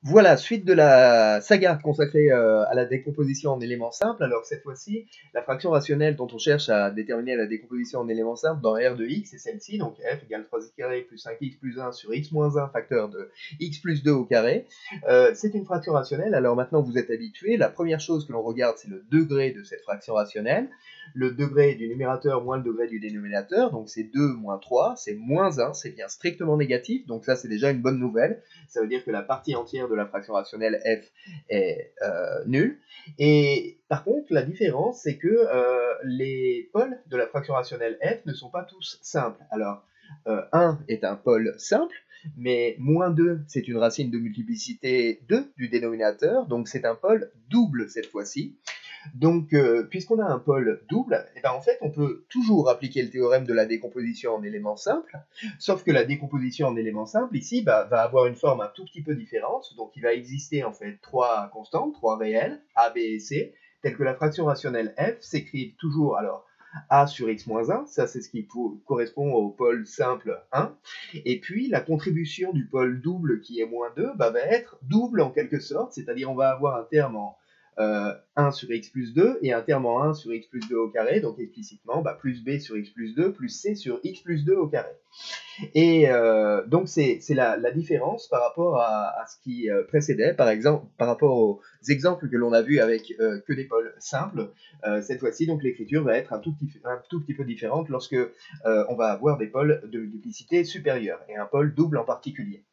Voilà, suite de la saga consacrée à la décomposition en éléments simples. Alors cette fois-ci, la fraction rationnelle dont on cherche à déterminer la décomposition en éléments simples dans R de x est celle-ci, donc f égale 3x carré plus 5x plus 1 sur x moins 1 facteur de x plus 2 au carré. C'est une fraction rationnelle, alors maintenant vous êtes habitués. La première chose que l'on regarde, c'est le degré de cette fraction rationnelle. Le degré du numérateur moins le degré du dénominateur, donc c'est 2 moins 3, c'est moins 1, c'est bien strictement négatif, donc ça c'est déjà une bonne nouvelle. Ça veut dire que la partie entière de la fraction rationnelle f est nulle. Et par contre, la différence, c'est que les pôles de la fraction rationnelle f ne sont pas tous simples. Alors, 1 est un pôle simple, mais moins 2, c'est une racine de multiplicité 2 du dénominateur, donc c'est un pôle double cette fois-ci. Donc, puisqu'on a un pôle double, et ben en fait, on peut toujours appliquer le théorème de la décomposition en éléments simples, sauf que la décomposition en éléments simples, ici, va avoir une forme un tout petit peu différente. Donc, il va exister en fait trois constantes, trois réelles, a, b et c, telles que la fraction rationnelle f s'écrivent toujours, alors, a sur x moins 1, ça c'est ce qui correspond au pôle simple 1, et puis la contribution du pôle double qui est moins 2 va être double en quelque sorte, c'est-à-dire on va avoir un terme en 1 sur x plus 2 et un terme en 1 sur x plus 2 au carré, donc explicitement plus b sur x plus 2 plus c sur x plus 2 au carré. Et donc c'est la différence par rapport à ce qui précédait, par exemple, par rapport aux exemples que l'on a vus avec que des pôles simples. Cette fois-ci, donc l'écriture va être un tout petit peu différente lorsque on va avoir des pôles de multiplicité supérieure, et un pôle double en particulier.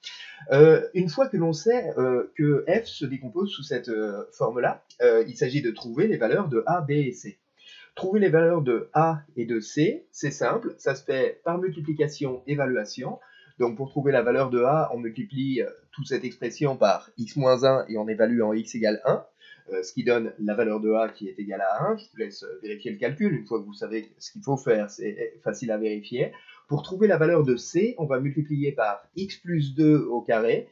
Une fois que l'on sait que f se décompose sous cette forme-là, il s'agit de trouver les valeurs de a, b et c. Trouver les valeurs de A et de C, c'est simple, ça se fait par multiplication-évaluation. Donc pour trouver la valeur de A, on multiplie toute cette expression par x-1 et on évalue en x égale 1, ce qui donne la valeur de A qui est égale à 1. Je vous laisse vérifier le calcul, une fois que vous savez ce qu'il faut faire, c'est facile à vérifier. Pour trouver la valeur de C, on va multiplier par x plus 2 au carré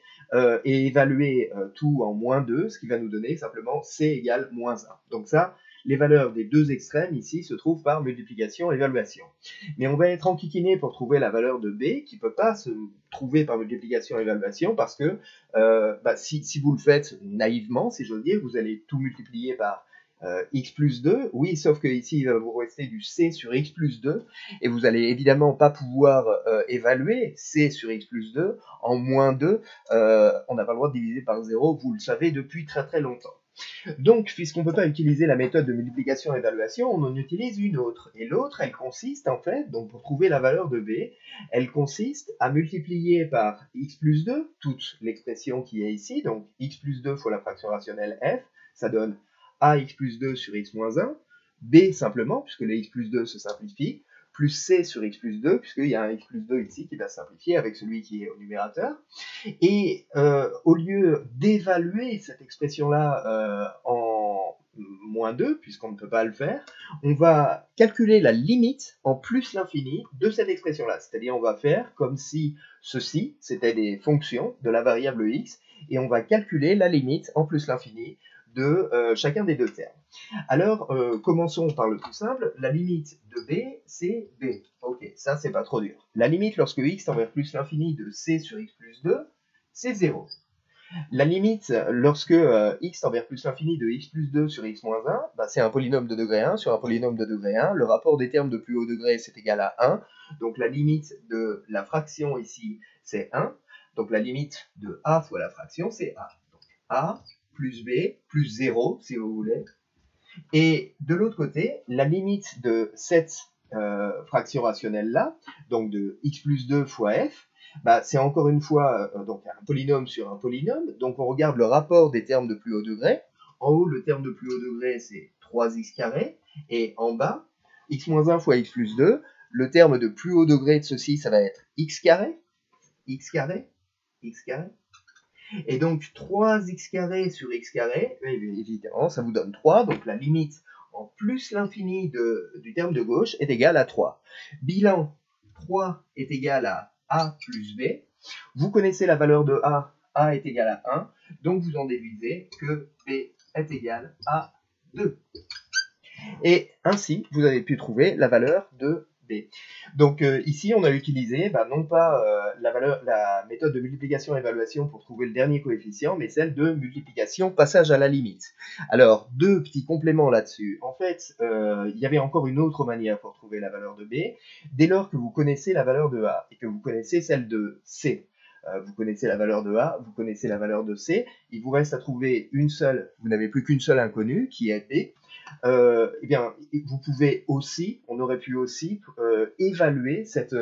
et évaluer tout en moins 2, ce qui va nous donner simplement C égale moins 1. Donc ça, les valeurs des deux extrêmes ici se trouvent par multiplication-évaluation. Mais on va être enquiquiné pour trouver la valeur de b qui ne peut pas se trouver par multiplication-évaluation parce que si vous le faites naïvement, si j'ose dire, vous allez tout multiplier par x plus 2, oui, sauf que ici il va vous rester du c sur x plus 2, et vous allez évidemment pas pouvoir évaluer c sur x plus 2 en moins 2, on n'a pas le droit de diviser par 0, vous le savez depuis très très longtemps. Donc, puisqu'on ne peut pas utiliser la méthode de multiplication-évaluation, on en utilise une autre. Et l'autre, elle consiste en fait, donc pour trouver la valeur de b, elle consiste à multiplier par x plus 2, toute l'expression qui est ici, donc x plus 2 fois la fraction rationnelle f, ça donne ax plus 2 sur x moins 1, b simplement, puisque le x plus 2 se simplifie, plus c sur x plus 2, puisqu'il y a un x plus 2 ici qui va se simplifier avec celui qui est au numérateur. Et au lieu d'évaluer cette expression-là en moins 2, puisqu'on ne peut pas le faire, on va calculer la limite en plus l'infini de cette expression-là. C'est-à-dire on va faire comme si ceci, c'était des fonctions de la variable x, et on va calculer la limite en plus l'infini de chacun des deux termes. Alors, commençons par le plus simple. La limite de b, c'est b. Ok, ça, c'est pas trop dur. La limite lorsque x tend vers plus l'infini de c sur x plus 2, c'est 0. La limite lorsque x tend vers plus l'infini de x plus 2 sur x moins 1, c'est un polynôme de degré 1 sur un polynôme de degré 1. Le rapport des termes de plus haut degré, c'est égal à 1. Donc la limite de la fraction ici, c'est 1. Donc la limite de a fois la fraction, c'est a. Donc a plus b plus 0, si vous voulez. Et de l'autre côté, la limite de cette fraction rationnelle-là, donc de x plus 2 fois f, c'est encore une fois donc un polynôme sur un polynôme. Donc on regarde le rapport des termes de plus haut degré. En haut, le terme de plus haut degré, c'est 3x carré. Et en bas, x moins 1 fois x plus 2. Le terme de plus haut degré de ceci, ça va être x carré, x carré, x carré. Et donc 3x carré sur x carré, évidemment, ça vous donne 3. Donc la limite en plus l'infini du terme de gauche est égale à 3. Bilan, 3 est égal à a plus b. Vous connaissez la valeur de a est égal à 1. Donc vous en déduisez que b est égal à 2. Et ainsi, vous avez pu trouver la valeur de B. Donc ici, on a utilisé non pas la méthode de multiplication-évaluation pour trouver le dernier coefficient, mais celle de multiplication passage à la limite. Alors, deux petits compléments là-dessus. En fait, il y avait encore une autre manière pour trouver la valeur de B. Dès lors que vous connaissez la valeur de A et que vous connaissez celle de C, vous connaissez la valeur de A, vous connaissez la valeur de C, il vous reste à trouver une seule, vous n'avez plus qu'une seule inconnue, qui est B. Eh bien, vous pouvez aussi, on aurait pu aussi évaluer cette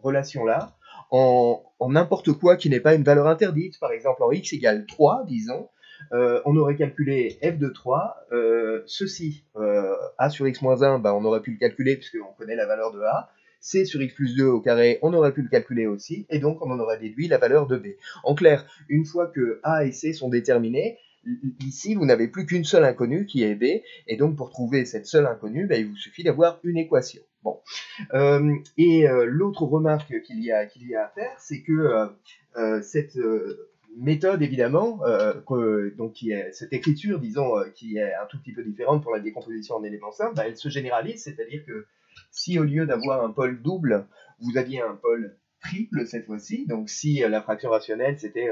relation-là en n'importe quoi qui n'est pas une valeur interdite. Par exemple, en x égale 3, disons, on aurait calculé f de 3, ceci, a sur x moins 1, on aurait pu le calculer puisqu'on connaît la valeur de a, c sur x plus 2 au carré, on aurait pu le calculer aussi, et donc on en aurait déduit la valeur de b. En clair, une fois que a et c sont déterminés, ici, vous n'avez plus qu'une seule inconnue qui est B, et donc pour trouver cette seule inconnue, il vous suffit d'avoir une équation. Bon. L'autre remarque qu'il y a à faire, c'est que cette méthode, évidemment, cette écriture, disons, qui est un tout petit peu différente pour la décomposition en éléments simples, elle se généralise, c'est-à-dire que si au lieu d'avoir un pôle double, vous aviez un pôle triple cette fois-ci, donc si la fraction rationnelle c'était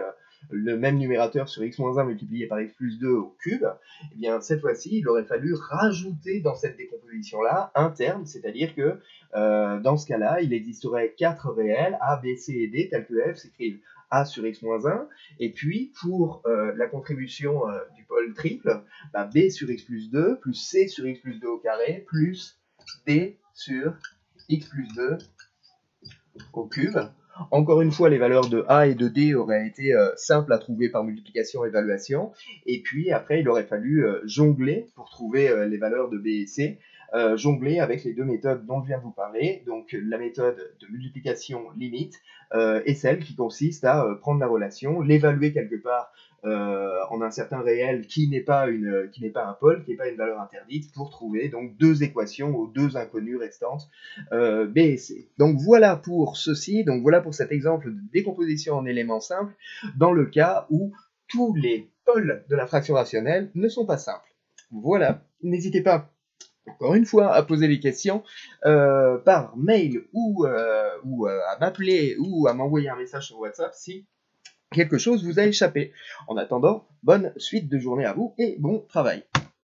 le même numérateur sur x-1 multiplié par x plus 2 au cube, eh bien cette fois-ci il aurait fallu rajouter dans cette décomposition-là un terme, c'est-à-dire que dans ce cas-là, il existerait 4 réels, a, b, c et d, tels que f s'écrivent a sur x-1, et puis pour la contribution du pôle triple, b sur x plus 2, plus c sur x plus 2 au carré, plus d sur x plus 2 au cube. Encore une fois, les valeurs de A et de D auraient été simples à trouver par multiplication-évaluation. Et puis après, il aurait fallu jongler pour trouver les valeurs de B et C. Jongler avec les deux méthodes dont je viens de vous parler. Donc la méthode de multiplication limite et celle qui consiste à prendre la relation, l'évaluer quelque part en un certain réel qui n'est pas un pôle, qui n'est pas une valeur interdite, pour trouver donc deux équations aux deux inconnues restantes, B et C. Donc voilà pour ceci, donc voilà pour cet exemple de décomposition en éléments simples, dans le cas où tous les pôles de la fraction rationnelle ne sont pas simples. Voilà, n'hésitez pas encore une fois à poser des questions par mail ou à m'appeler ou à m'envoyer un message sur WhatsApp si quelque chose vous a échappé. En attendant, bonne suite de journée à vous et bon travail.